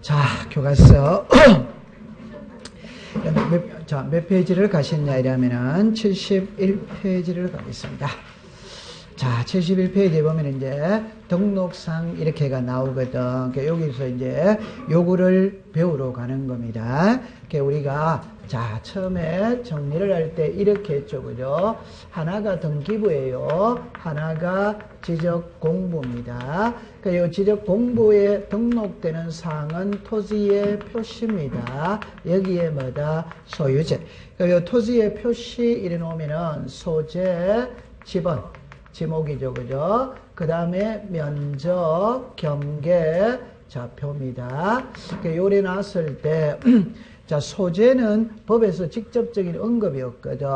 자, 교과서. 몇 페이지를 가셨냐 이러면은 71페이지를 가겠습니다. 자, 71페이지에 보면 이제 등록상 이렇게가 나오거든. 그러니까 여기서 이제 요거를 배우러 가는 겁니다. 그러니까 우리가 자, 처음에 정리를 할 때 이렇게 했죠. 그죠? 하나가 등기부예요. 하나가 지적 공부입니다. 그러니까 이 지적 공부에 등록되는 사항은 토지의 표시입니다. 여기에 뭐다? 소유재. 그러니까 이 토지의 표시 이래 놓으면은 소재, 지번, 지목이죠. 그죠? 그 다음에 면적, 경계, 좌표입니다. 그러니까 요래 놨을 때 자, 소재는 법에서 직접적인 언급이 없거든.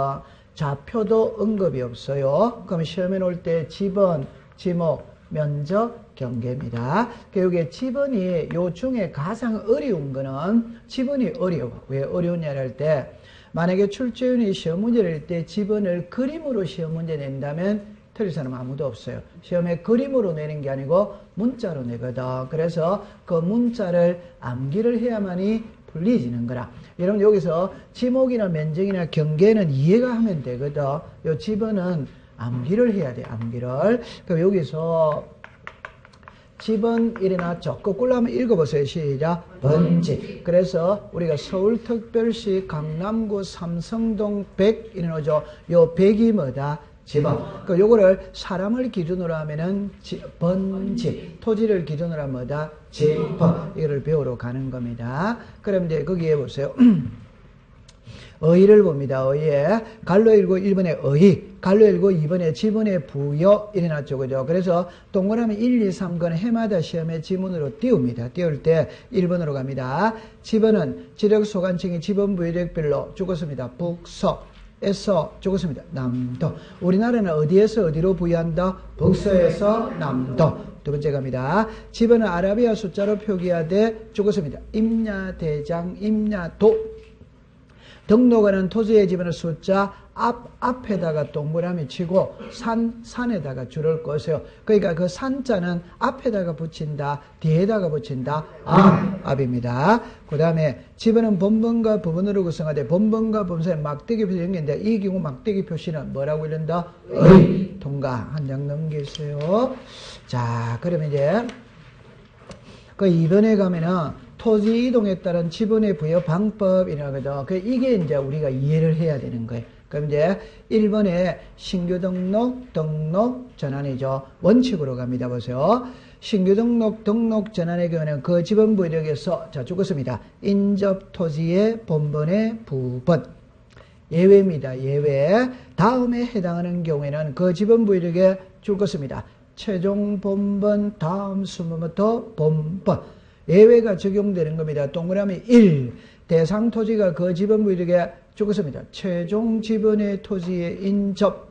좌표도 언급이 없어요. 그럼 시험에 놓을 때 지번, 지목, 면적, 경계입니다. 여기 지번이 요 중에 가장 어려운 거는 지번이 어려워. 왜 어려우냐 할 때 만약에 출제위원이 시험 문제를 낼 때 지번을 그림으로 시험 문제 낸다면 틀릴 사람 아무도 없어요. 시험에 그림으로 내는 게 아니고 문자로 내거든. 그래서 그 문자를 암기를 해야만이 풀리지는 거라. 여러분 여기서 지목이나 면적이나 경계는 이해가 하면 되거든. 요 지번은 암기를 해야 돼. 암기를. 그럼 여기서 지번 일어났죠. 거꾸로 한번 읽어보세요. 시작. 번지. 그래서 우리가 서울특별시 강남구 삼성동 100 이러죠. 요 100이 뭐다? 지번. 그 요거를 사람을 기준으로 하면은 번지, 토지를 기준으로 하면 뭐다? 지번. 이거를 배우러 가는 겁니다. 그럼 이제 거기에 보세요. 어휘를 봅니다. 어휘에 갈로 읽고 1번에 어휘, 갈로 읽고 2번에 지번의 부여 이래놨죠. 그죠? 그래서 동그라미 1, 2, 3건 해마다 시험에 지문으로 띄웁니다. 띄울 때 1번으로 갑니다. 지번은 지력소관청이 지번 부여지역별로 죽었습니다. 북서. 에서 죽었습니다. 남도. 우리나라는 어디에서 어디로 부여한다? 북서에서 남도. 두 번째 갑니다. 지번은 아라비아 숫자로 표기하되 죽었습니다. 임야대장, 임야도. 등록하는 토지의 지번의 숫자 앞에다가 동그라미 치고 산에다가 줄을 꺼세요. 그러니까 그 산자는 앞에다가 붙인다, 뒤에다가 붙인다, 앞입니다. 그 다음에 지번은 본번과 부분으로 구성하되 본번과 부분 사이에 막대기 표시 연결인데 이 경우 막대기 표시는 뭐라고 이른다? 의. 통과. 한 장 넘기세요. 자, 그러면 이제 그 2번에 가면은 토지 이동에 따른 지번의 부여 방법이라거든. 이게 이제 우리가 이해를 해야 되는 거예요. 그럼 이제 1번에 신규 등록 전환이죠. 원칙으로 갑니다. 보세요. 신규 등록 전환의 경우는 그 지번 부여력에서 자 죽었습니다. 인접 토지의 본번의 부분. 예외입니다. 예외. 다음에 해당하는 경우에는 그 지번 부여력에 죽었습니다. 최종 본번 다음 순번부터 본번. 예외가 적용되는 겁니다. 동그라미 1. 대상 토지가 그 지번 부여력에 죽었습니다. 최종 지번의 토지의 인접.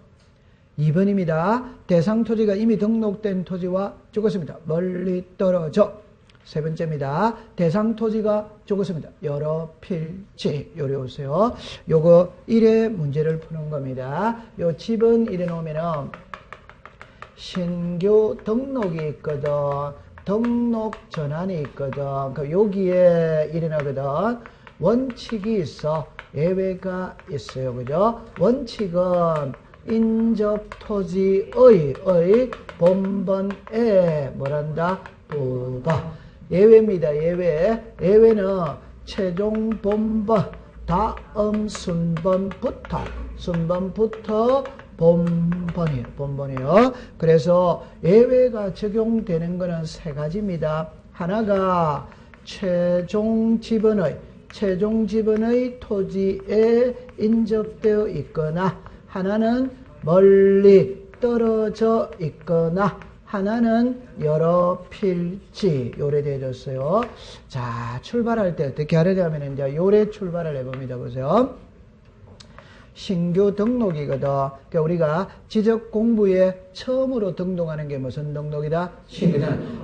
2번입니다. 대상 토지가 이미 등록된 토지와 죽었습니다. 멀리 떨어져. 세 번째입니다. 대상 토지가 죽었습니다. 여러 필지. 요리 오세요. 요거 1의 문제를 푸는 겁니다. 요 지번 이래 놓으면은 신규 등록이 있거든. 등록 전환이 있거든. 여기에 일어나거든. 원칙이 있어. 예외가 있어요. 그죠? 원칙은 인접 토지의 본번에 뭐란다? 부분. 예외입니다. 예외. 예외는 최종 본번 다음 순번부터 본번이에요. 그래서 예외가 적용되는 것은 세 가지입니다. 하나가 최종 지번의 토지에 인접되어 있거나, 하나는 멀리 떨어져 있거나, 하나는 여러 필지. 요래 되어졌어요. 자, 출발할 때 어떻게 하려면 이제 요래 출발을 해봅니다. 보세요. 신규 등록이거든. 그러니까 우리가 지적 공부에 처음으로 등록하는 게 무슨 등록이다?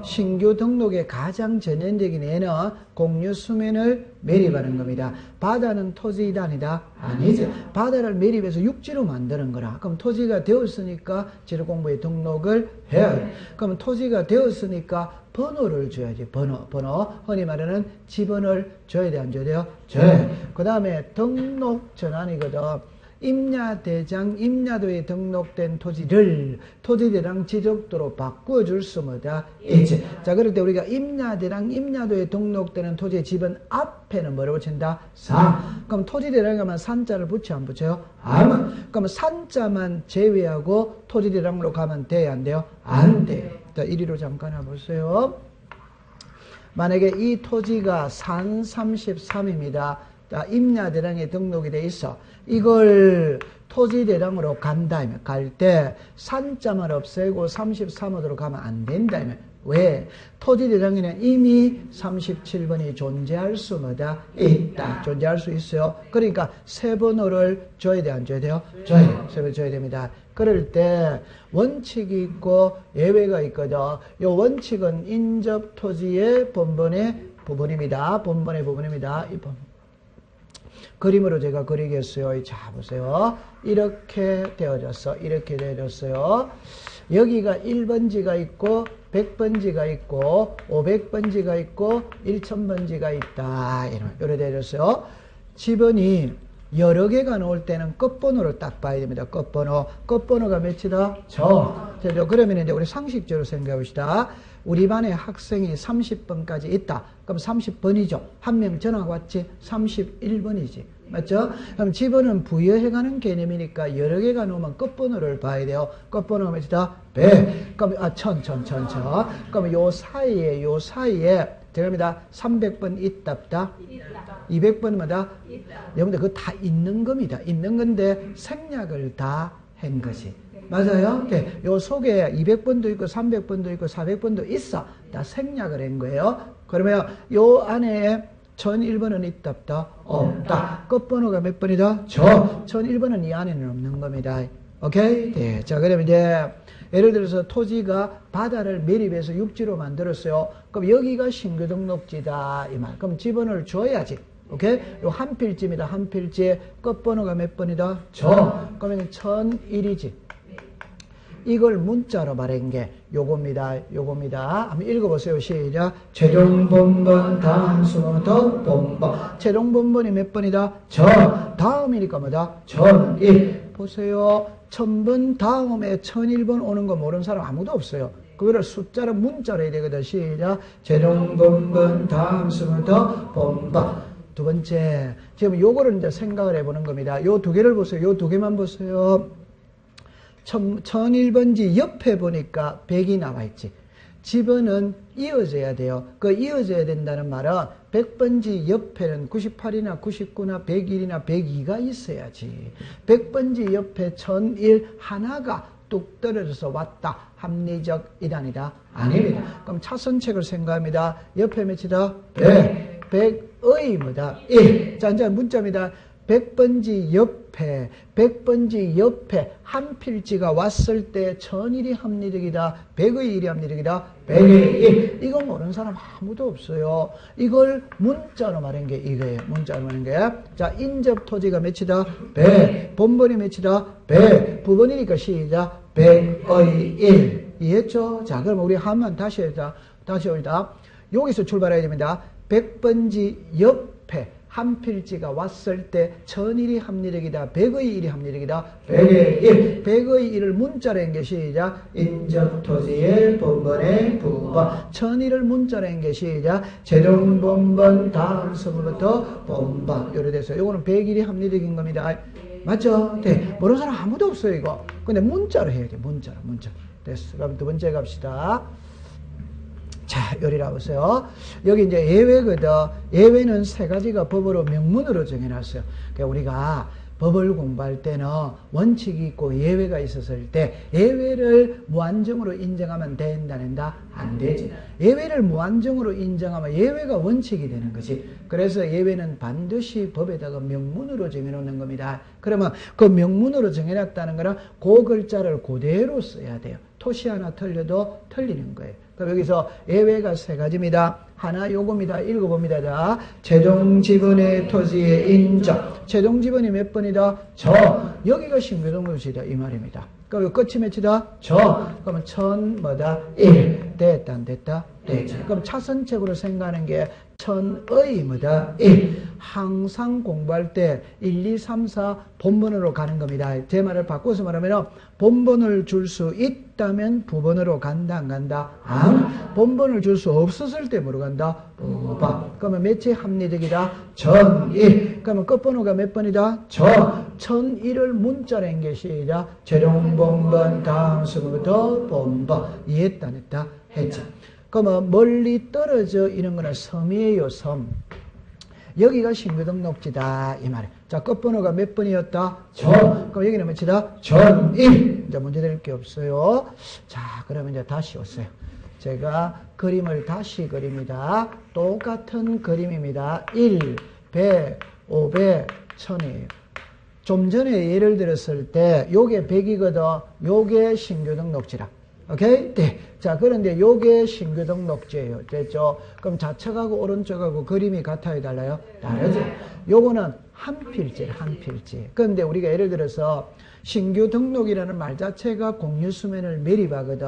신규 등록의 가장 전형적인 예는 공유 수면을 매립하는 겁니다. 바다는 토지이다 아니다? 아니지. 바다를 매립해서 육지로 만드는 거라. 그럼 토지가 되었으니까 지리공부에 등록을 해야 돼. 그럼 토지가 되었으니까 번호를 줘야지. 번호. 흔히 말하는 지번을 줘야 돼, 안 줘야 돼요? 줘야 돼. 그 다음에 등록 전환이거든. 임야대장, 임야도에 등록된 토지를 토지대장 지적도로 바꿔줄 수 뭐다? 있지. 자, 그럴 때 우리가 임야대장, 임야도에 등록되는 토지의 지번 앞에는 뭐를 붙인다? 산. 그럼 토지대장에 가면 산자를 붙여, 안 붙여요? 안. 그럼 산자만 제외하고 토지대장으로 가면 돼, 안 돼요? 안 돼. 자, 이리로 잠깐 해보세요. 만약에 이 토지가 산 33입니다. 자, 임야대장에 등록이 돼 있어. 이걸 토지대장으로 간다. 갈 때 산자만 없애고 33호로 가면 안 된다. 왜? 토지대장에는 이미 37번이 존재할 수 뭐다? 있다. 존재할 수 있어요. 그러니까 세 번호를 줘야 돼, 안 줘야 돼요? 줘야 돼요. 세 번 줘야 됩니다. 그럴 때 원칙이 있고 예외가 있거든. 이 원칙은 인접 토지의 본번의 부분입니다. 본번의 부분입니다. 이 본. 그림으로 제가 그리겠어요. 자, 보세요. 이렇게 되어졌어. 이렇게 되어졌어요. 여기가 1번지가 있고 100번지가 있고 500번지가 있고 1000번지가 있다. 이렇게 되어졌어요. 지번이 여러 개가 나올 때는 끝번호를 딱 봐야 됩니다. 끝번호. 끝번호가 몇이다? 그러면 이제 우리 상식적으로 생각해 봅시다. 우리 반에 학생이 30번까지 있다. 그럼 30번이죠. 한 명 전화 왔지? 31번이지. 맞죠? 그럼 지번은 부여해가는 개념이니까 여러 개가 나오면 끝번호를 봐야 돼요. 끝번호가 몇이다? 100. 그럼, 1000. 그럼 요 사이에, 제가입니다. 300번 있답다. 200번마다? 여러분들 그거 다 있는 겁니다. 있는 건데 생략을 다 한 것이. 맞아요? 네. 요 속에 200번도 있고 300번도 있고 400번도 있어. 다 생략을 한 거예요. 그러면 요 안에 1001번은 있답다? 없다. 끝번호가 몇 번이다? 1001번은 이 안에는 없는 겁니다. 오케이? 네. 자, 그러면 이제 예를 들어서 토지가 바다를 매립해서 육지로 만들었어요. 그럼 여기가 신규 등록지다. 이 말. 그럼 지번을 줘야지. 오케이? 요 한 필지입니다. 한 필지에 끝번호가 몇 번이다? 그러면 1001이지. 이걸 문자로 말한 게 요겁니다. 한번 읽어보세요. 시작. 최종 본번 다음 순서부터 본번. 최종 본번이 몇 번이다? 다음이니까 뭐다? 1001. 보세요. 1000번 다음에 1001번 오는 거 모르는 사람 아무도 없어요. 그거를 숫자로 문자로 해야 되거든. 시작. 최종 본번 다음 순서부터 본번. 두 번째. 지금 요거를 이제 생각을 해보는 겁니다. 요 두 개를 보세요. 요 두 개만 보세요. 1001번지 옆에 보니까 100이 나와 있지. 지번은 이어져야 돼요. 그 이어져야 된다는 말은 100번지 옆에는 98이나 99나 101이나 102가 있어야지. 100번지 옆에 1001 하나가 뚝 떨어져서 왔다. 합리적 이단이다? 아닙니다. 그럼 차선책을 생각합니다. 옆에 몇이다? 100. 100의 뭐다? 1. 자, 이제 문자입니다. 100번지 옆에 한 필지가 왔을 때 1001이 합리적이다. 100의 1이 합리적이다. 100의 1. 이거 모르는 사람 아무도 없어요. 이걸 문자로 말한 게 이거예요. 문자로 말한 게. 자, 인접 토지가 몇이다? 100. 본번이 몇이다? 100. 부번이니까 시작. 100의 1. 이해했죠? 자, 그럼 우리 한번 다시 오자. 여기서 출발해야 됩니다. 100번지 옆에 한 필지가 왔을 때 1001이 합리적이다. 100의 1이 합리적이다. 100의 1. 100의 1을 문자로 한 게 시작. 인접토지의 본번의 부번. 1001을 문자로 한 게 시작. 최종 본번 다음 순서부터 본번. 요래 돼서 요거는 101이 합리적인 겁니다. 맞죠? 네. 모르는 사람 아무도 없어요, 이거. 근데 문자로 해야 돼. 문자. 됐어. 그럼 두 번째 갑시다. 자, 요리라 보세요. 여기 이제 예외거든. 예외는 세 가지가 법으로 명문으로 정해놨어요. 그러니까 우리가 법을 공부할 때는 원칙이 있고 예외가 있었을 때 예외를 무한정으로 인정하면 된다? 안 되지. 예외를 무한정으로 인정하면 예외가 원칙이 되는 거지. 그래서 예외는 반드시 법에다가 명문으로 정해놓는 겁니다. 그러면 그 명문으로 정해놨다는 거는 그 글자를 그대로 써야 돼요. 토시 하나 틀려도 틀리는 거예요. 그럼 여기서 예외가 세 가지입니다. 하나 요겁니다. 읽어봅니다. 자, 최종 지분의 토지의 인정. 최종 지분이 몇 번이다? 저. 여기가 신규등록지다 이 말입니다. 그럼 끝이 몇이다? 저. 그러면 천 뭐다? 1. 됐다 안 됐다? 되지. 그럼 차선책으로 생각하는 게 천의 뭐다? 1. 항상 공부할 때 1, 2, 3, 4 본번으로 가는 겁니다. 제 말을 바꿔서 말하면 본번을 줄 수 있다면 부번으로 간다 안 간다? 본번을 줄 수 없었을 때 뭐로 간다? 부번. 그러면 몇이 합리적이다? 천1. 그러면 끝번호가 몇 번이다? 저. 천1을 문자로 한 것이다. 최종 본번 다음 수부터 본번. 이해했다 안 했다? 했지. 그러면 멀리 떨어져 이런 거는 섬이에요, 섬. 여기가 신규등록지다 이 말이에요. 자, 끝번호가 몇 번이었다? 전. 그럼 여기는 몇이다? 전1. 이제 문제 될 게 없어요. 자, 그러면 이제 다시 오세요. 제가 그림을 다시 그립니다. 똑같은 그림입니다. 1, 100, 500, 1000이에요. 좀 전에 예를 들었을 때 요게 100이거든. 요게 신규등록지라. 오케이? 네. 자, 그런데 요게 신규등록지예요. 됐죠? 그럼 좌측하고 오른쪽하고 그림이 같아요, 달라요? 다르죠? 요거는 한 필지, 한 필지. 그런데 우리가 예를 들어서 신규등록이라는 말 자체가 공유수면을 매립하거든.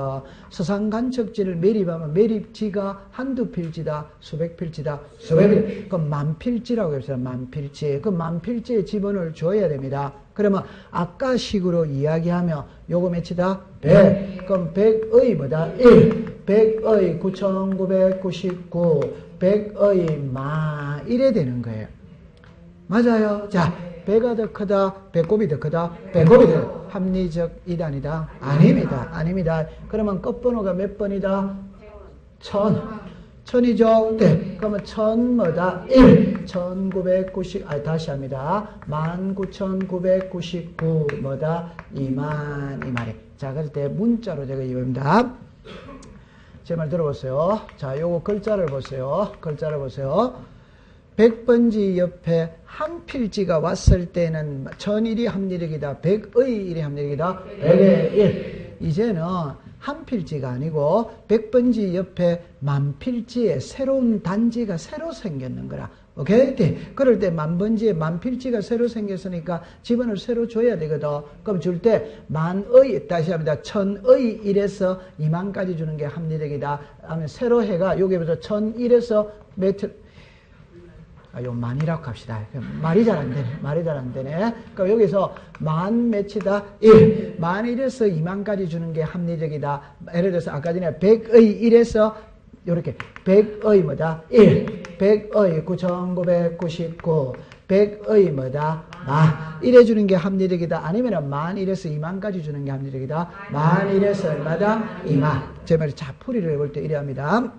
서상간척지를 매립하면 매립지가 한두 필지다, 수백 필지다, 수백 필지. 그럼 만 필지라고 했어요, 만 필지. 그 만 필지에 지분을 줘야 됩니다. 그러면 아까 식으로 이야기하면 요거 몇이다? 100. 그럼 100의 뭐다? 1. 100의 9999. 100의 마. 이래 되는 거예요. 맞아요. 자, 100가 더 크다? 배꼽이 더 크다? 배꼽이 더 합리적 이단이다? 아닙니다. 아닙니다. 그러면 끝번호가 몇 번이다? 1000. 1000이죠? 네. 그러면 1000 뭐다? 1. 1990, 다시 합니다. 19999 뭐다? 2만, 이 말이에요. 자, 그럴 때 문자로 제가 이겁니다. 제 말 들어보세요. 자, 요거 글자를 보세요. 글자를 보세요. 100번지 옆에 한 필지가 왔을 때는 1001이 합리적이다. 100의 1이 합리적이다. 100의 1. 이제는 한 필지가 아니고 100번지 옆에 만 필지에 새로운 단지가 새로 생겼는 거라. 오케이? 네. 그럴 때 만번지에 만 필지가 새로 생겼으니까 지분을 새로 줘야 되거든. 그럼 줄 때 만의, 다시 합니다. 1000의 1에서 2만까지 주는 게 합리적이다. 하면 새로 해가 여기부터 1001에서 요 만이라고 합시다. 말이 잘 안 되네. 말이 잘 안 되네. 그럼 여기서 만 몇이다? 1. 만 1에서 2만까지 주는 게 합리적이다. 예를 들어서 아까 전에 100의 1에서 요렇게 100의 뭐다? 1. 100의 9999. 100의 뭐다? 마. 1에 주는 게 합리적이다. 아니면 만 1에서 2만까지 주는 게 합리적이다. 만 1에서 얼마다? 2만. 제 말이 자풀이를 해볼 때 이래 합니다.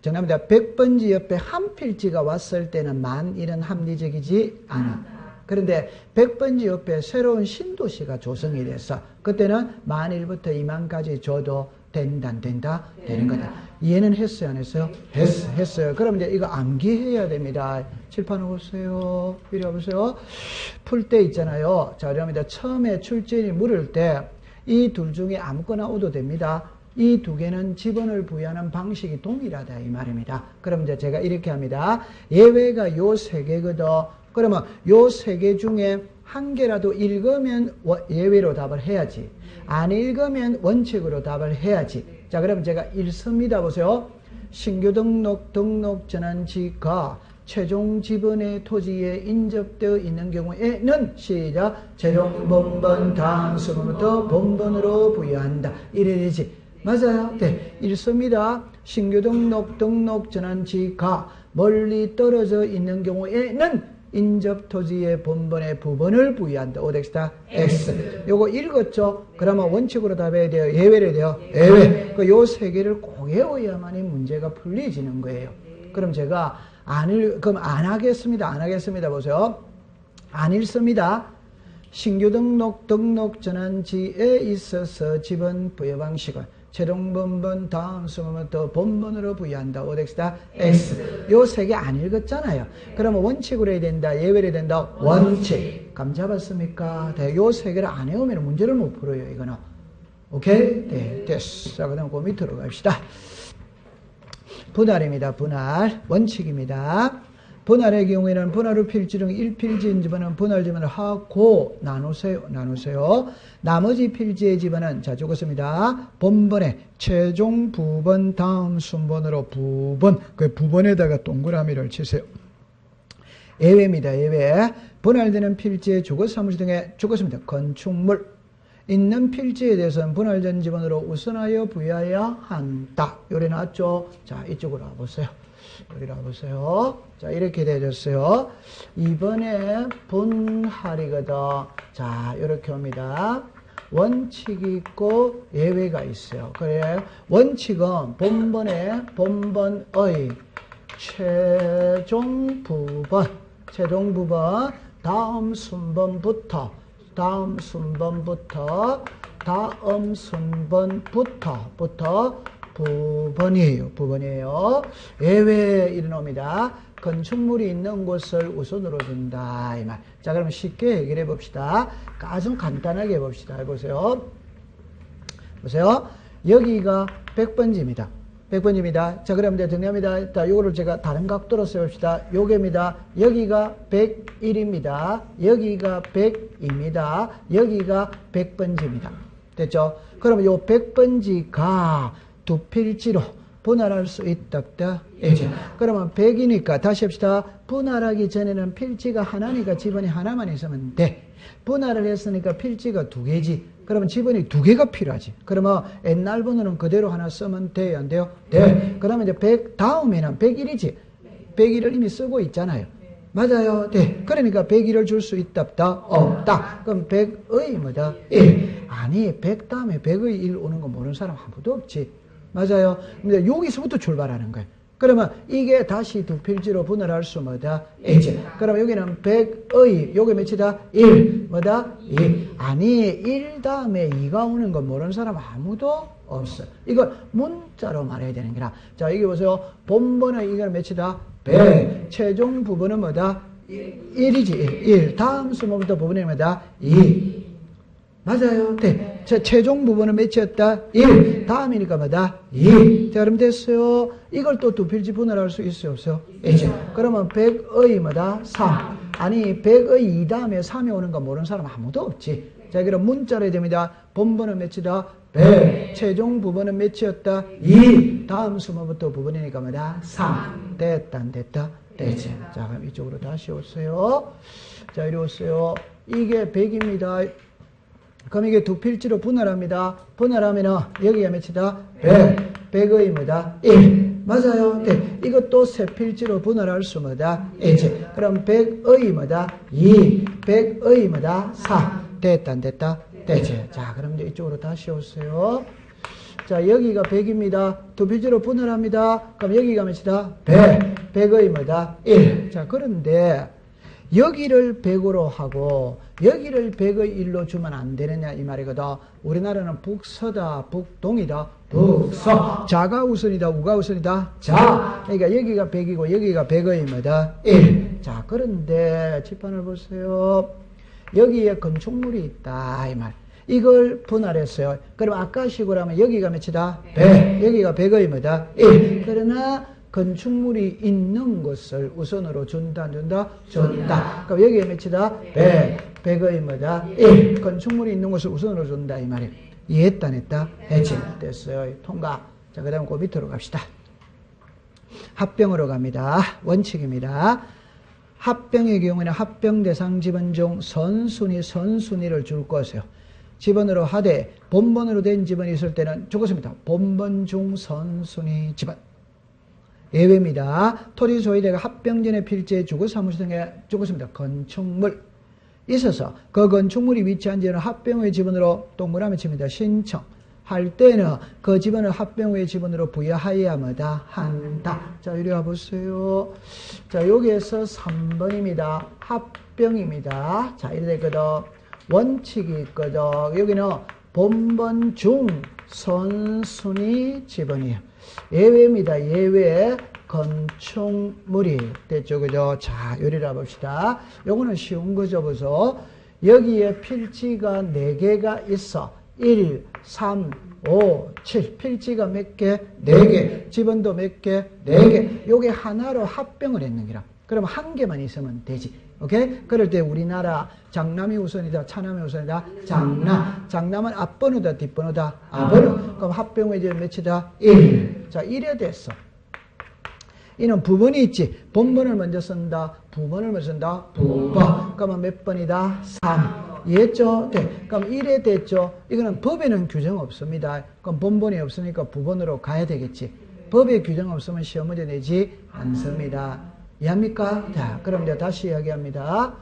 정답입니다. 100번지 옆에 한 필지가 왔을 때는 만 1은 합리적이지 않아. 그런데 100번지 옆에 새로운 신도시가 조성이 됐어. 그때는 만 1부터 2만까지 줘도 된다, 안 된다? 되는 거다. 이해는 했어요, 안 했어요? 했어요. 그럼 이제 이거 암기해야 됩니다. 칠판 오세요. 이리 와보세요. 풀 때 있잖아요. 자, 그럽니다. 처음에 출제인이 물을 때 이 둘 중에 아무거나 오도 됩니다. 이 두 개는 지분을 부여하는 방식이 동일하다 이 말입니다. 그럼 이제 제가 이렇게 합니다. 예외가 요 세 개거든. 그러면 요 세 개 중에 한 개라도 읽으면 예외로 답을 해야지. 안 읽으면 원칙으로 답을 해야지. 자, 그럼 제가 읽습니다. 보세요. 신규 등록 전환지가 최종 지분의 토지에 인접되어 있는 경우에는 시작. 최종 본번 다음 수부터 본번으로 부여한다. 이래 되지. 맞아요. 네. 읽습니다. 신규 등록 전환지가 멀리 떨어져 있는 경우에는 인접 토지의 본번의 부분을 부여한다. 오덱스타 X. 요거 읽었죠? 그러면 원칙으로 답해야 돼요. 예외를 돼요. 예외. 요 세 개를 꼭 외워야만이 문제가 풀리지는 거예요. 그럼 제가 그럼 안 하겠습니다. 안 하겠습니다. 보세요. 안 읽습니다. 신규 등록 전환지에 있어서 지번 부여 방식은 최종 본번 다음 수부터 본번으로 부여한다. 오덱스다 X. 요 세 개 안 읽었잖아요. 그러면 원칙으로 해야 된다. 예외로 해야 된다. 원칙. 감 잡았습니까? 네, 요 세 개를 안 해오면 문제를 못 풀어요. 이거는. 오케이? 네, 됐어. 자, 그 다음 그 밑으로 갑시다. 분할입니다. 분할. 원칙입니다. 분할의 경우에는 분할 후 필지 중 1필지인 집안은 분할 지번을 하고 나누세요. 나머지 필지의 집안은 자 적었습니다. 본번에 최종 부번 다음 순번으로 부번 그 부번에다가 동그라미를 치세요. 예외입니다. 예외. 분할되는 필지의 주거 사무실 등에 적었습니다. 건축물 있는 필지에 대해서는 분할 전 지번으로 우선하여 부여해야 한다. 요래 나왔죠? 자, 이쪽으로 와보세요. 여기 와보세요. 자, 이렇게 되어졌어요. 이번에 분할이거든. 자, 이렇게 옵니다. 원칙이 있고 예외가 있어요. 그래, 원칙은 본번의 최종 부번 다음 순번부터 부번이에요. 예외 일어납니다. 건축물이 있는 곳을 우선으로 준다. 이 말. 자, 그러면 쉽게 해결해 봅시다. 아주 간단하게 해봅시다. 해보세요. 보세요. 여기가 100번지입니다. 100번지입니다. 자, 그럼 이제 정리합니다. 자, 요거를 제가 다른 각도로 써봅시다. 요게입니다. 여기가 101입니다. 여기가 100입니다. 여기가 100번지입니다. 됐죠? 그러면 요 100번지가 두 필지로 분할할 수 있다. 그러면 100이니까 다시 합시다. 분할하기 전에는 필지가 하나니까 지번이 하나만 있으면 돼. 분할을 했으니까 필지가 두 개지. 그러면 지번이 두 개가 필요하지. 그러면 옛날 번호는 그대로 하나 쓰면 돼요? 안 돼요? 네. 그러면 이제 100 다음에는 101이지. 101을 이미 쓰고 있잖아요. 맞아요. 네. 그러니까 101을 줄 수 있다. 없다. 그럼 100의 뭐다? 1. 아니, 100 다음에 100의 1 오는 거 모르는 사람 아무도 없지. 맞아요. 근데 여기서부터 출발하는 거예요. 그러면 이게 다시 두 필지로 분할할 수 뭐다? 있지. 그러면 여기는 100의, 요게 몇이다? 1. 뭐다? 2. 아니, 1 다음에 2가 오는 거 모르는 사람 아무도 없어. 이걸 문자로 말해야 되는 거라. 자, 여기 보세요. 본번은 이건 몇이다? 100. 최종 부분은 뭐다? 1이지. 1. 다음 수부터 부분이 뭐다? 2. 맞아요. 네. 자, 최종 부분은 몇이었다? 1. 다음이니까 뭐다? 2. 자, 그럼 됐어요. 이걸 또 두 필지 분할할 수 있어요? 없어요? 있죠. 그러면 100의 뭐다? 3. 아니, 100의 2 다음에 3이 오는 거 모르는 사람 아무도 없지. 자, 그럼 문자로 해야 됩니다. 본번은 몇이다? 100. 최종 부분은 몇이었다? 2. 다음 수부터 부분이니까 뭐다? 3. 됐다, 안 됐다? 됐지. 자, 그럼 이쪽으로 다시 오세요. 자, 이리 오세요. 이게 100입니다. 그럼 이게 두 필지로 분할합니다. 분할하면은 여기가 몇이다? 100. 100의 뭐다? 1. 맞아요. 네. 이것도 세 필지로 분할할 수 뭐다? 1. 그럼 100의 뭐다? 2. 100의 뭐다? 4. 됐다, 안 됐다? 됐지. 자, 그럼 이제 이쪽으로 다시 오세요. 자, 여기가 100입니다. 두 필지로 분할합니다. 그럼 여기가 몇이다? 100. 100의 뭐다? 1. 자, 그런데 여기를 100으로 하고 여기를 100의 1로 주면 안 되느냐 이 말이거든. 우리나라는 북서다 북동이다. 북서. 자가 우선이다 우가 우선이다. 자. 그러니까 여기가 100이고 여기가 100의 뭐다? 1. 자, 그런데 칠판을 보세요. 여기에 건축물이 있다 이 말. 이걸 분할했어요. 그럼 아까 식으로 하면 여기가 몇이다? 100. 여기가 100의 뭐다? 1. 그러나 건축물이 있는 것을 우선으로 준다, 안 준다? 준다. 그럼 여기에 몇이다? 100. 100의 뭐다? 1. 건축물이 있는 것을 우선으로 준다, 이 말이에요. 이해했다, 안 했다? 했지. 됐어요. 통과. 자, 그 다음 그 밑으로 갑시다. 합병으로 갑니다. 원칙입니다. 합병의 경우에는 합병 대상 지번 중 선순위를 줄 것이에요. 지번으로 하되 본번으로 된 지번이 있을 때는 적었습니다. 본번 중 선순위 지번. 예외입니다. 토지 소유자가 합병전의 필지에 주거 사무소 등에 적었습니다. 건축물 있어서 그 건축물이 위치한 지는 합병의 지번으로 동그라미 칩니다. 신청. 할 때는 그 지번을 합병 후의 지번으로 부여하여야 뭐다? 한다. 자, 이리 와보세요. 자, 여기에서 3번입니다. 합병입니다. 자, 이래 되거든. 원칙이 있거든. 여기는 본번 중 선순위 지번이에요. 예외입니다. 예외. 건축물이 됐죠. 그죠? 자, 요리를 봅시다. 요거는 쉬운 거죠. 보소. 여기에 필지가 4개가 있어. 1, 3, 5, 7. 필지가 몇 개? 4개. 지번도 몇 개? 4개. 요게 하나로 합병을 했는 기라. 그러면 한 개만 있으면 되지. 오케이? 그럴 때 우리나라 장남이 우선이다, 차남이 우선이다. 장남. 장남은 앞번호다, 뒷번호다. 앞번호. 그럼 합병 후에 몇이다? 1. 자, 1에 됐어. 이는 부번이 있지. 본번을 먼저 쓴다. 부번을 먼저 쓴다. 부번. 그러면 몇 번이다? 3. 이해했죠? 네. 그럼 1에 됐죠? 이거는 법에는 규정 없습니다. 그럼 본번이 없으니까 부번으로 가야 되겠지. 법에 규정 없으면 시험 문제 내지 않습니다. 이해합니까? 자, 그럼 이제 다시 이야기합니다.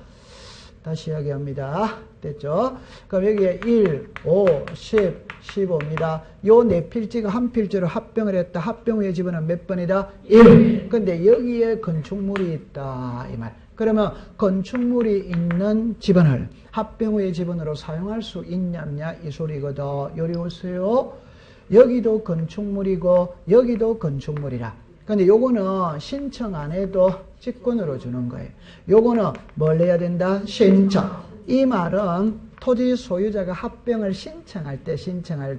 됐죠? 그럼 여기에 1, 5, 10, 15입니다. 요 네 필지가 한 필지로 합병을 했다. 합병 후의 지번은 몇 번이다? 1. 근데 여기에 건축물이 있다. 이 말. 그러면 건축물이 있는 지번을 합병 후의 지번으로 사용할 수 있냐냐 이 소리거든. 요리 오세요. 여기도 건축물이고 여기도 건축물이라. 근데 요거는 신청 안 해도 직권으로 주는 거예요. 요거는 뭘 해야 된다? 신청. 이 말은 토지 소유자가 합병을 신청할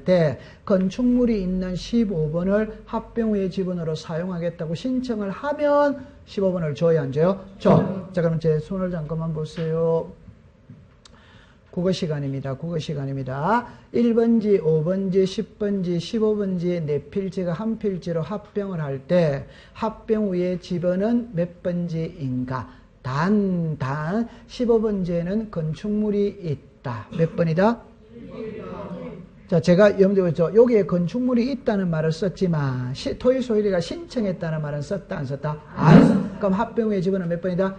때 건축물이 있는 15번을 합병 후의 지번으로 사용하겠다고 신청을 하면 15번을 줘야 안 줘요? 줘. 자, 그럼 제 손을 잠깐만 보세요. 국어 시간입니다. 1번지, 5번지, 10번지, 15번지 네 필지가 한 필지로 합병을 할 때 합병 후의 지번은 몇 번지인가? 단 15번지에는 건축물이 있다. 몇 번이다? 자, 제가 염두에 죠. 여기에 건축물이 있다는 말을 썼지만 토지 소유자가 신청했다는 말은 썼다 안 썼다? 안 썼다. 그럼 합병 후의 지번은 몇 번이다?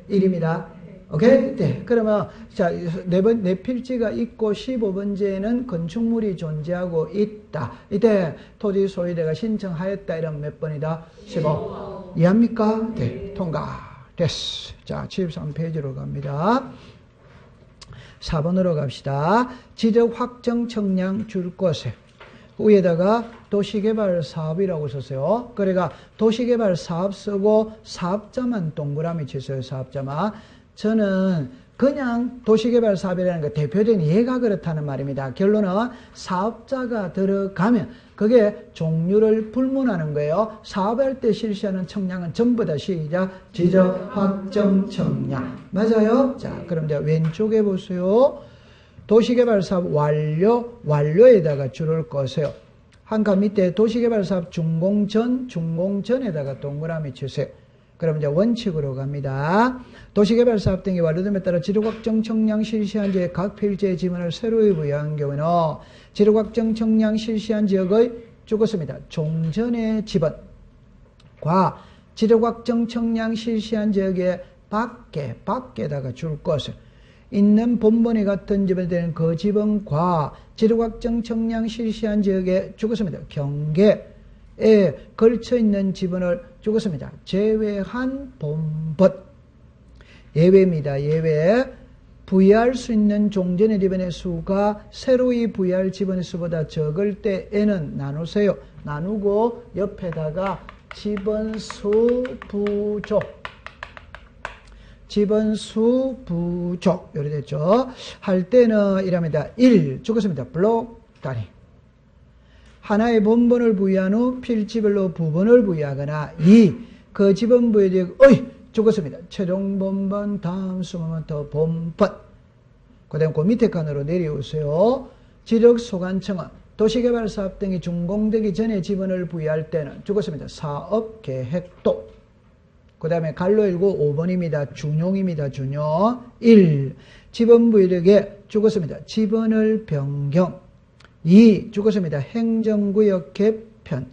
1입니다. 오케이? 네. 그러면, 자, 네 필지가 있고 15번째에는 건축물이 존재하고 있다. 이때 토지 소유자가 신청하였다. 이러면 몇 번이다? 15. 이해합니까? 네. 통과. 됐어. 자, 73페이지로 갑니다. 4번으로 갑시다. 지적 확정 청량 줄 것에. 위에다가 도시개발 사업이라고 썼어요. 그러니까 도시개발 사업 쓰고 사업자만 동그라미 치세요. 사업자만. 저는 그냥 도시개발 사업이라는 거 대표적인 예가 그렇다는 말입니다. 결론은 사업자가 들어가면 그게 종류를 불문하는 거예요. 사업할 때 실시하는 청량은 전부 다 시작. 지적 확정 청량. 맞아요? 자, 그럼 이제 왼쪽에 보세요. 도시개발 사업 완료에다가 줄을 거세요. 한 칸 밑에 도시개발 사업 준공전에다가 동그라미 치세요. 그럼 이제 원칙으로 갑니다. 도시개발 사업 등이 완료됨에 따라 지역확정 청량 실시한 지역 각 필지의 지번을 새로이 부여한 경우에는 지역확정 청량 실시한 지역의 죽었습니다. 종전의 지번과 지역확정 청량 실시한 지역의 밖에다가 줄 것을 있는 본번이 같은 지번이 되는 그 지번과 지역확정 청량 실시한 지역에 죽었습니다. 경계에 걸쳐 있는 지번을 죽었습니다. 제외한 본번. 예외입니다. 예외. 부여할 수 있는 종전의 지번의 수가 새로이 부여할 지번의 수보다 적을 때에는 나누세요. 나누고 옆에다가 지번수 부족. 지번수 부족. 요리 됐죠? 할 때는 이랍니다. 1. 죽었습니다. 블록 단위. 하나의 본번을 부여한 후 필지별로 부번을 부여하거나 2. 그 지번 부여지역 죽었습니다. 최종 본번 다음 수모먼트 본번. 그 다음 그 밑에 칸으로 내려오세요. 지적소관청은 도시개발사업 등이 준공되기 전에 지번을 부여할 때는 죽었습니다. 사업계획도. 그 다음에 갈로 19 5번입니다. 준용입니다. 준용. 1. 지번 부여지역에 죽었습니다. 지번을 변경. 2. 죽었습니다. 행정구역 개편.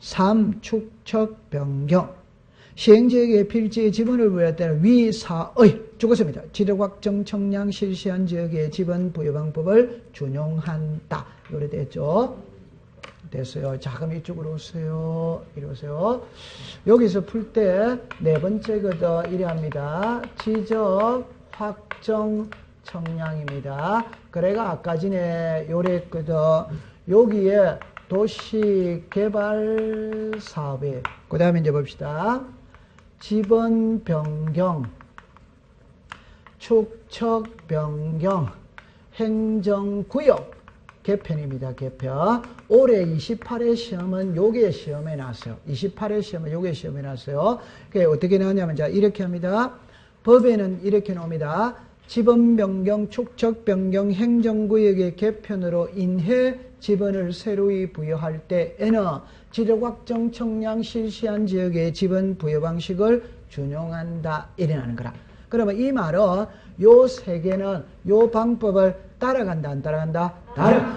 3. 축척 변경. 시행지역의 필지의 지번을 부여할 때는 위사의 죽었습니다. 지력확정 청량 실시한 지역의 지번 부여 방법을 준용한다. 요래 됐죠? 됐어요. 자, 그럼 이쪽으로 오세요. 이리 오세요. 여기서 풀 때 네 번째거든. 이래 합니다. 지적, 확정, 청량입니다. 그래가 아까 전에 요래 했거든. 여기에 도시개발 사업에, 그 다음에 이제 봅시다. 지번 변경, 축척 변경, 행정구역 개편입니다. 개편. 올해 28회 시험은 요게 시험에 나왔어요. 28회 시험은 요게 시험에 나왔어요. 그게 어떻게 나왔냐면, 자, 이렇게 합니다. 법에는 이렇게 나옵니다. 지번 변경, 축척 변경, 행정구역의 개편으로 인해 지번을 새로이 부여할 때에는 지적 확정 청량 실시한 지역의 지번 부여 방식을 준용한다. 이래나는 거라. 그러면 이 말은 요 세 개는 요 방법을 따라간다, 안 따라간다?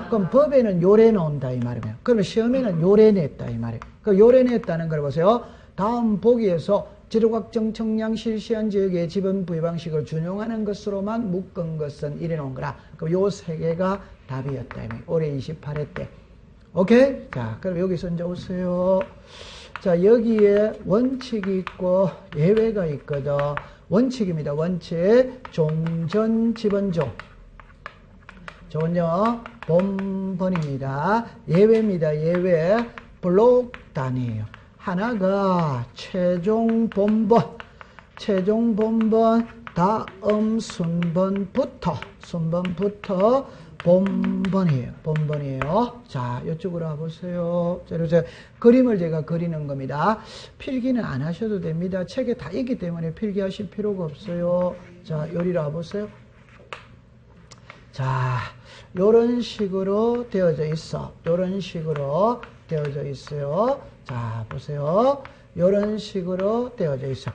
그럼 법에는 요래 나온다, 이 말이에요. 그러면 시험에는 요래 냈다, 이 말이에요. 그 요래 냈다는 걸 보세요. 다음 보기에서 지적 확정 청량 실시한 지역의 지번 부여 방식을 준용하는 것으로만 묶은 것은 이래 놓은 거라. 그럼 요 세 개가 답이었다, 이 말이에요. 올해 28회 때. 오케이? 자, 그럼 여기서 이제 오세요. 자, 여기에 원칙이 있고 예외가 있거든. 원칙입니다. 원칙. 종전 지번종. 저건요, 본번입니다. 예외입니다. 예외. 블록 단위예요. 하나가 최종 본번. 최종 본번 다음 순번부터 본번이에요. 본번이에요. 자, 이쪽으로 와보세요. 자, 그래서 그림을 제가 그리는 겁니다. 필기는 안 하셔도 됩니다. 책에 다 있기 때문에 필기하실 필요가 없어요. 자, 요리로 와보세요. 자, 요런 식으로 되어져 있어. 요런 식으로 되어져 있어요. 자, 보세요. 요런 식으로 되어져 있어.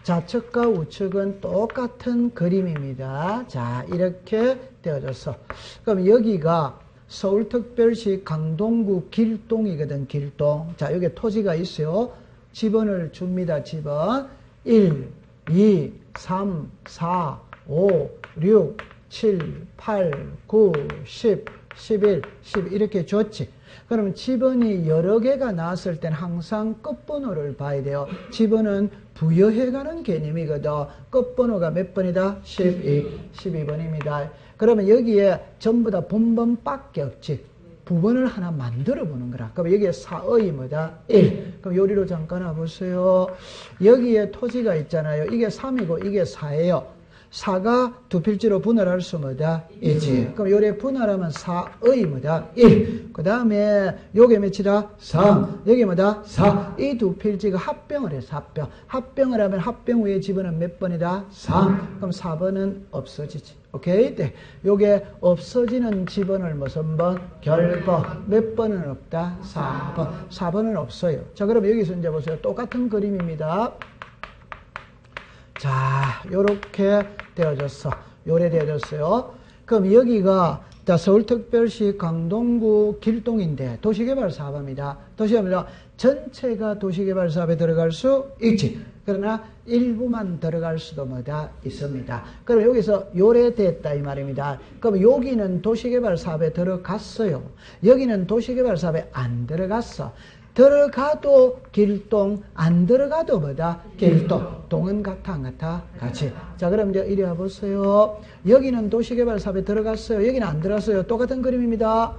좌측과 우측은 똑같은 그림입니다. 자, 이렇게 되어졌어. 그럼 여기가 서울특별시 강동구 길동이거든, 길동. 자, 여기 토지가 있어요. 지번을 줍니다, 지번. 1, 2, 3, 4, 5, 6, 7, 8, 9, 10, 11, 12 이렇게 줬지. 그러면 지번이 여러 개가 나왔을 땐 항상 끝번호를 봐야 돼요. 지번은 부여해가는 개념이거든. 끝번호가 몇 번이다? 12번입니다. 그러면 여기에 전부 다 본번밖에 없지. 부번을 하나 만들어 보는 거라. 그럼 여기에 사의 뭐다? 1. 그럼 요리로 잠깐 와보세요. 여기에 토지가 있잖아요. 이게 3이고 이게 4예요. 4가 두 필지로 분할할 수 뭐다? 1지. 그럼 요래 분할하면 4의 뭐다? 1. 그 다음에 요게 몇이다? 3. 여기 뭐다? 4. 이 두 필지가 합병을 해서 합병. 합병을 하면 합병 후에 지번은 몇 번이다? 3. 그럼 4번은 없어지지. 오케이? 네. 요게 없어지는 지번을 무슨 번? 결번. 몇 번은 없다? 4번. 4번은 없어요. 자, 그럼 여기서 이제 보세요. 똑같은 그림입니다. 자, 요렇게 되어졌어. 요래 되어졌어요. 그럼 여기가 자, 서울특별시 강동구 길동인데 도시개발 사업입니다. 도시개발 전체가 도시개발 사업에 들어갈 수 있지. 그러나 일부만 들어갈 수도 뭐다 있습니다. 그럼 여기서 요래 됐다 이 말입니다. 그럼 여기는 도시개발 사업에 들어갔어요. 여기는 도시개발 사업에 안 들어갔어. 들어가도 길동, 안 들어가도 뭐다? 길동. 동은 같아, 안 같아? 같이. 자, 그럼 이제 이리 와보세요. 여기는 도시개발 사업에 들어갔어요. 여기는 안 들어갔어요. 똑같은 그림입니다.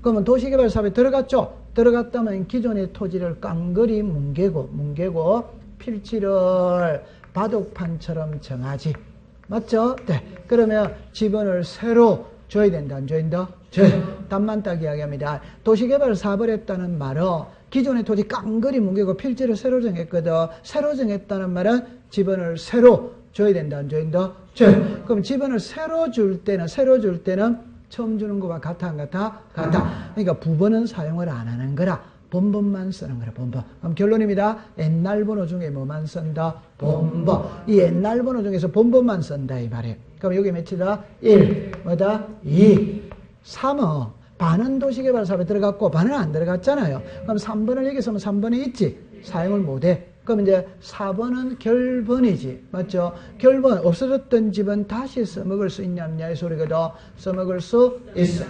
그러면 도시개발 사업에 들어갔죠? 들어갔다면 기존의 토지를 깡그리 뭉개고, 필지를 바둑판처럼 정하지. 맞죠? 네. 그러면 지번을 새로 줘야 된다, 안 줘야 된다? 답만 딱 이야기합니다. 도시개발 사업을 했다는 말은 기존의 토지 깡그리 뭉개고 필지를 새로 정했거든. 새로 정했다는 말은 지번을 새로 줘야 된다, 안 줘야 된다? 그럼 지번을 새로 줄 때는 처음 주는 것과 같아, 안 같아? 같아. 그러니까 부번은 사용을 안 하는 거라. 본번만 쓰는 거라, 본번. 그럼 결론입니다. 옛날 번호 중에 뭐만 쓴다? 본번. 이 옛날 번호 중에서 본번만 쓴다, 이 말이에요. 그럼 여기 몇이다? 1, 뭐다? 2, 3은 반은 도시개발 사업에 들어갔고 반은 안 들어갔잖아요. 그럼 3번을 여기 쓰면 3번이 있지. 사용을 못해. 그럼 이제 4번은 결번이지. 맞죠? 결번, 없어졌던 집은 다시 써먹을 수 있냐, 없냐의 소리거든. 써먹을 수 있어.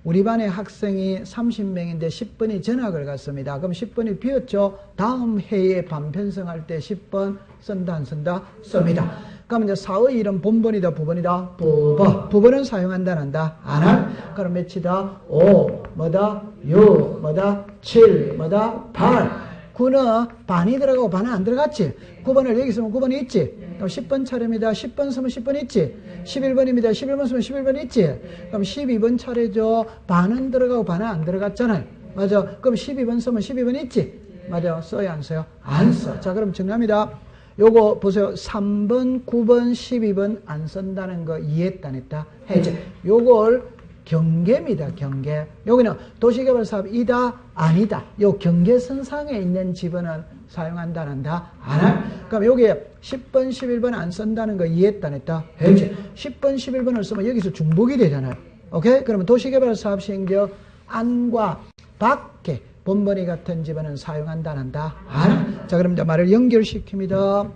우리 반의 학생이 30명인데 10번이 전학을 갔습니다. 그럼 10번이 비었죠? 다음 해에 반편성할 때 10번 쓴다, 안 쓴다? 씁니다. 그럼 이제 4의 1은 본번이다, 부번이다? 부번. 부번은 사용한다, 안 한다? 안 할. 그럼 몇이다? 5, 뭐다? 6, 뭐다? 7, 뭐다? 8. 9는 반이 들어가고 반은 안 들어갔지. 9번을 여기 쓰면 9번이 있지. 그럼 10번 차례입니다. 10번 쓰면 10번 있지. 11번입니다. 11번 쓰면 11번 있지. 그럼 12번 차례죠. 반은 들어가고 반은 안 들어갔잖아요. 맞아. 그럼 12번 쓰면 12번 있지. 맞아. 써요, 안 써요? 안 써. 자, 그럼 정리합니다. 요거 보세요. 3번, 9번, 12번 안 쓴다는 거 이해했다, 안 했다? 해제. 요걸 경계입니다. 경계. 여기는 도시개발사업이다, 아니다. 요 경계선상에 있는 집어는 사용한다, 안 한다? 안 할. 그럼 여기에 10번, 11번 안 쓴다는 거 이해했다, 안 했다? 해제. 10번, 11번을 쓰면 여기서 중복이 되잖아요. 오케이? 그러면 도시개발사업 시행지역 안과 밖에 본번이 같은 집어는 사용한다, 안 한다? 안 할. 자, 그럼 이제 말을 연결시킵니다.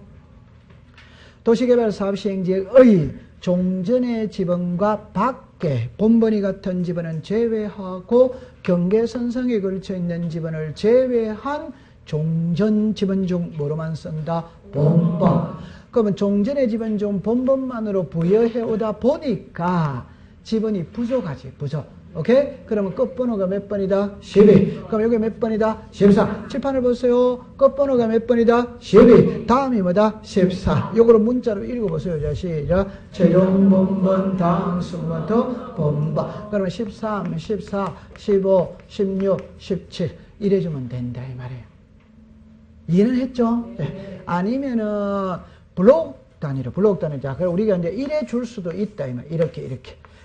도시개발사업 시행지역의 종전의 지번과 밖에 본번이 같은 지번은 제외하고 경계선상에 걸쳐 있는 지번을 제외한 종전 지번 중 뭐로만 쓴다? 본번. 그러면 종전의 지번 중 본번만으로 부여해 오다 보니까 지번이 부족하지, 부족. 오케이? 그러면 끝번호가 몇 번이다? 12. 그럼 여기 몇 번이다? 14. 칠판을 보세요. 끝번호가 몇 번이다? 12. 다음이 뭐다? 14. 요거를 문자로 읽어보세요. 자, 시작. 최종 본번, 다음 순번부터 본번. 그러면 13, 14, 15, 16, 17. 이래주면 된다, 이 말이에요. 이해는 했죠? 네. 아니면은, 블록 단위로. 자, 그럼 우리가 이제 이래 줄 수도 있다, 이 말. 이렇게.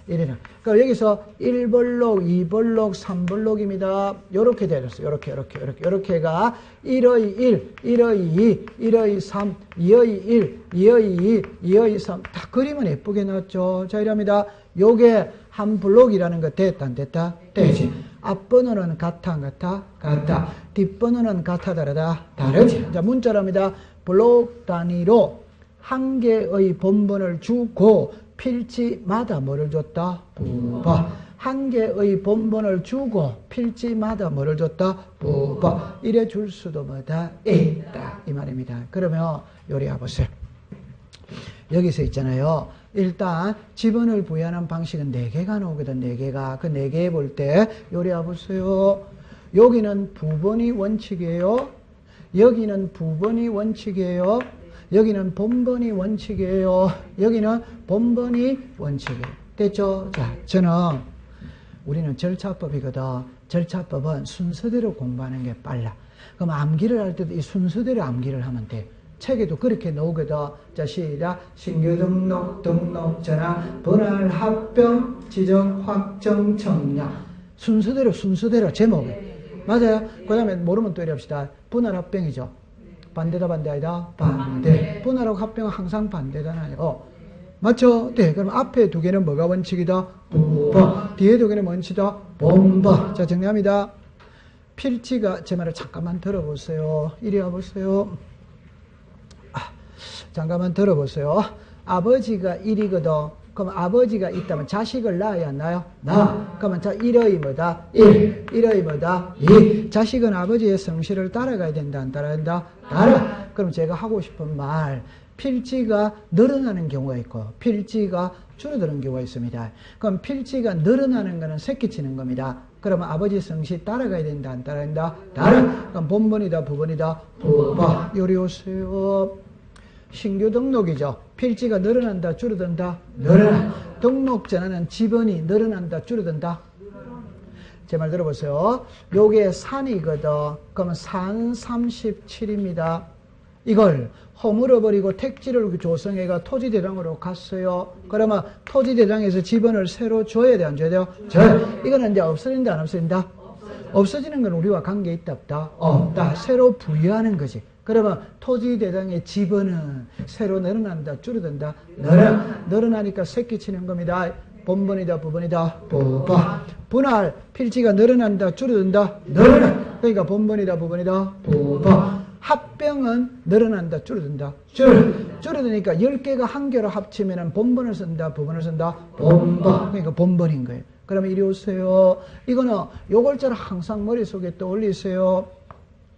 이래는. 그러니까 여기서 1번록, 2번록, 3번록입니다. 요렇게 되었어요. 요렇게가 1의 1, 1의 2, 1의 3, 2의 1, 2의 2, 2의 3. 다 그림은 예쁘게 나왔죠. 자, 이랍니다. 요게 한 블록이라는 거 됐다, 안 됐다? 되지. 앞번호는 같아, 안 같아? 같아. 뒷번호는 같아, 다르다? 다르지. 자, 문자랍니다. 블록 단위로 한 개의 본번을 주고 필지마다 뭐를 줬다? 부번. 한 개의 본번을 주고 필지마다 뭐를 줬다? 부번. 이래 줄 수도 뭐다? 있다. 이 말입니다. 그러면 요리 와보세요. 여기서 있잖아요. 일단 지번을 부여하는 방식은 4개가 나오거든. 4개가. 그 4개 볼 때 요리 와보세요. 여기는 부번이 원칙이에요. 여기는 부번이 원칙이에요. 여기는 본번이 원칙이에요. 여기는 본번이 원칙이에요. 됐죠? 자, 우리는 절차법이거든. 절차법은 순서대로 공부하는 게 빨라. 그럼 암기를 할 때도 이 순서대로 암기를 하면 돼. 책에도 그렇게 나오거든. 자, 시작. 신규 등록, 전화, 분할, 합병, 지정, 확정, 청약. 순서대로 제목을. 맞아요? 그 다음에 모르면 또 이래 합시다. 분할 합병이죠. 반대다, 반대 아니다? 반대. 분할하고 합병은 항상 반대잖아요. 맞죠? 네. 그럼 앞에 2개는 뭐가 원칙이다? 부번. 뒤에 2개는 원칙이다? 본번. 자, 정리합니다. 필지가, 제 말을 잠깐만 들어보세요. 이리 와보세요. 잠깐만 들어보세요. 아버지가 1이거든. 그럼 아버지가 있다면 자식을 낳아야 안 낳아요? 낳아. 그러면 자, 1의 뭐다? 1. 1의 뭐다? 2. 자식은 아버지의 성실을 따라가야 된다, 안 따라야 된다? 따라. 그럼 제가 하고 싶은 말, 필지가 늘어나는 경우가 있고 필지가 줄어드는 경우가 있습니다. 그럼 필지가 늘어나는 거는 새끼치는 겁니다. 그러면 아버지 성실 따라가야 된다, 안 따라야 된다? 따라. 그럼 본번이다, 부번이다? 부번. 요리 오세요. 신규 등록이죠. 필지가 늘어난다, 줄어든다? 늘어나. 등록 전에는 지번이 늘어난다, 줄어든다? 제 말 들어보세요. 요게 산이거든. 그러면 산 37입니다. 이걸 허물어버리고 택지를 조성해가 토지대장으로 갔어요. 그러면 토지대장에서 지번을 새로 줘야 돼, 안 줘야 돼요? 줘요. 이거는 이제 없어진다, 안 없어진다? 없어지는 건 우리와 관계 있다, 없다? 없다. 새로 부여하는 거지. 그러면 토지대장의 지번은 새로 늘어난다, 줄어든다? 늘어나니까 새끼치는 겁니다. 본번이다, 부번이다? 부번. 분할, 필지가 늘어난다, 줄어든다? 늘어나. 그러니까 본번이다, 부번이다? 부번. 합병은 늘어난다, 줄어든다? 줄어드니까 10개가 한 개로 합치면 본번을 쓴다, 부번을 쓴다? 본번. 그러니까 본번인 거예요. 그러면 이리 오세요. 이거는 요 글자를 항상 머릿속에 떠올리세요.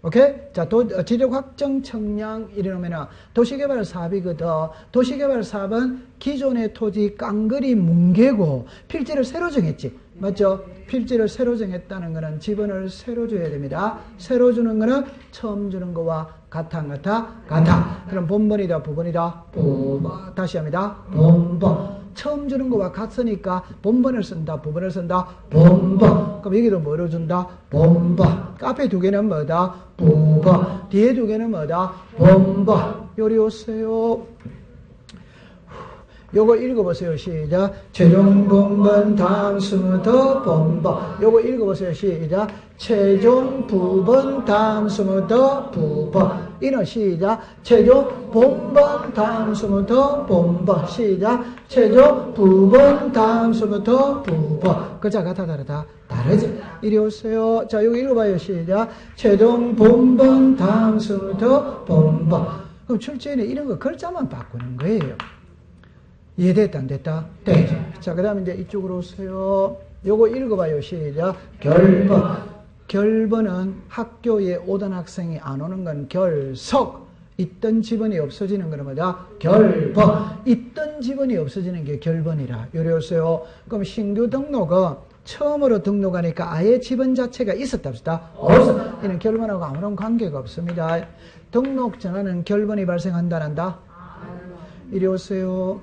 오케이? 자, 지적 확정 청량 이러면은 도시개발 사업이거든. 도시개발 사업은 기존의 토지 깡그리 뭉개고 필지를 새로 정했지. 맞죠? 필지를 새로 정했다는 거는 지번을 새로 줘야 됩니다. 새로 주는 거는 처음 주는 거와 같아, 안 같아? 같아. 그럼 본번이다, 부번이다? 부번. 다시 합니다. 본번. 처음 주는 거와 같으니까 본번을 쓴다, 부번을 쓴다? 본번. 그럼 여기도 뭐로 준다? 본번. 앞에 두 개는 뭐다? 부번. 뒤에 두 개는 뭐다? 본번. 요리 오세요. 요거 읽어보세요. 시작. 최종 본번 다음 스무더 본번. 요거 읽어보세요. 시작. 최종 부번 다음 스무더 부번. 이는 시작. 최종 본번 다음 스무더 본번. 시작. 최종 부번 다음 스무더 부번. 글자 같아 다르다? 다르지? 이리 오세요. 자, 여기 읽어봐요. 시작. 최종 본번 다음 스무더 본번. 그럼 출제에는 이런 거 글자만 바꾸는 거예요. 이해됐다, 안 됐다? 되죠. 자, 그 다음에 이제 이쪽으로 오세요. 요거 읽어봐요. 시작. 결번. 결번은 학교에 오던 학생이 안 오는 건 결석. 있던 지번이 없어지는 거는 뭐다? 결번. 있던 지번이 없어지는 게 결번이라. 요리 오세요. 그럼 신규 등록은 처음으로 등록하니까 아예 지번 자체가 있었다, 없었다? 없어. 이는 결번하고 아무런 관계가 없습니다. 등록 전에는 결번이 발생한다, 안 한다? 이리 오세요.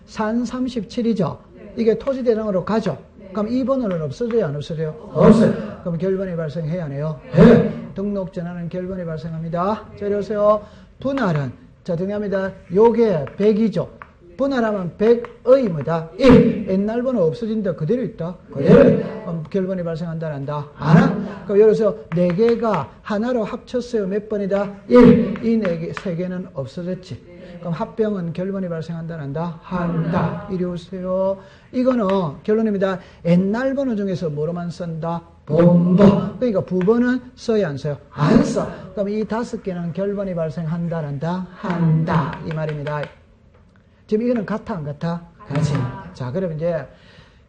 산 37이죠? 이게 토지대장으로 가죠? 그럼 2번으로는 없어져요, 안 없어져요? 없어요. 그럼 결번이 발생해야 하네요? 네. 등록 전에는 결번이 발생합니다. 자, 이리 오세요. 분할은, 자, 등합니다. 요게 100이죠? 분할하면 100의 뭐다? 1. 옛날 번호 없어진다. 그대로 있다? 그대로. 그럼 결번이 발생한다, 안 한다? 안 한다. 그럼 여기서 4개가 하나로 합쳤어요. 몇 번이다? 1. 이 4개, 3개는 없어졌지. 그럼 합병은 결번이 발생한다, 안 한다? 한다. 이리 오세요. 이거는 결론입니다. 옛날 번호 중에서 뭐로만 쓴다? 본번. 그러니까 부번은 써야 안 써요? 안 써. 그럼 이 5개는 결번이 발생한다, 안 한다? 한다. 이 말입니다. 지금 이거는 같아, 안 같아? 같이. 자, 그러면 이제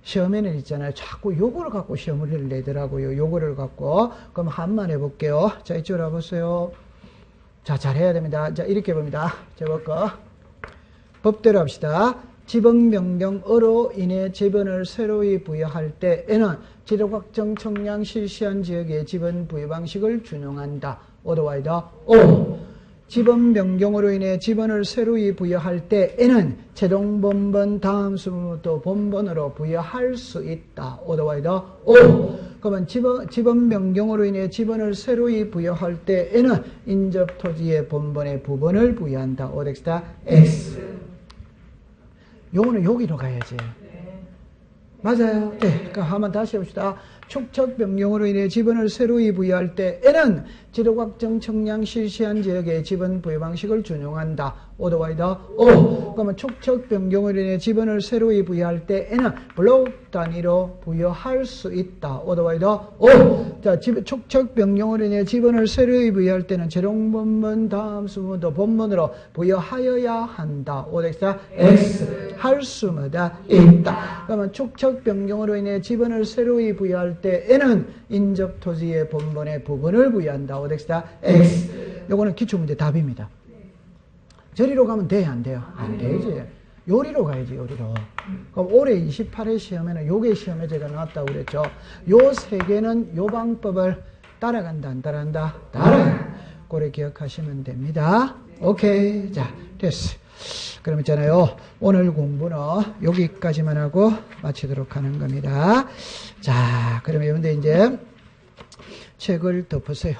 시험에는 있잖아요. 자꾸 요거를 갖고 시험을 내더라고요. 요거를 갖고. 그럼 한번 해볼게요. 자, 이쪽으로 와보세요. 자, 잘해야 됩니다. 자, 이렇게 봅니다. 제볼까? 법대로 합시다. 지번 변경으로 인해 지번을 새로이 부여할 때에는 지적 확정 청량 실시한 지역의 지번 부여 방식을 준용한다. 오더와이더 오. 지번 변경으로 인해 지번을 새로이 부여할 때에는 최종 본번 다음 수부터 본번으로 부여할 수 있다. 오더와이더 오. 그러면 지번 변경으로 인해 지번을 새로이 부여할 때에는 인접 토지의 본번에 부번을 부여한다. 오덱스다 X. 요거는 여기로 가야지. 맞아요. 네. 그럼 한번 다시 해봅시다. 축척 변경으로 인해 지번을 새로이 부여할 때에는 지적 확정 청량 실시한 지역의 지번 부여 방식을 준용한다. 오더와이더 오. 그러면 축척 변경으로 인해 지번을 새로이 부여할 때에는 블록 단위로 부여할 수 있다. 오더와이더 오. 자, 축척 변경으로 인해 지번을 새로이 부여할 때는 재롱 본번 다음 수부터 본번으로 부여하여야 한다. 오덱스다 X. 할 수마다 있다. 그러면 축척 변경으로 인해 지번을 새로이 부여할 때에는 인접 토지의 본번에 부분을 부여한다. 오덱스다 X. 요거는 기출문제 답입니다. 저리로 가면 돼요, 안 돼요? 안 되지. 요리로 가야지, 요리로. 그럼 올해 28회 시험에는 요게 시험에 제가 나왔다고 그랬죠. 요 세 개는 요 방법을 따라간다, 안 따라간다? 따라간다. 그래 기억하시면 됩니다. 오케이. 자, 됐어. 그럼 있잖아요. 오늘 공부는 여기까지만 하고 마치도록 하는 겁니다. 자, 그러면 여러분들 이제 책을 덮으세요.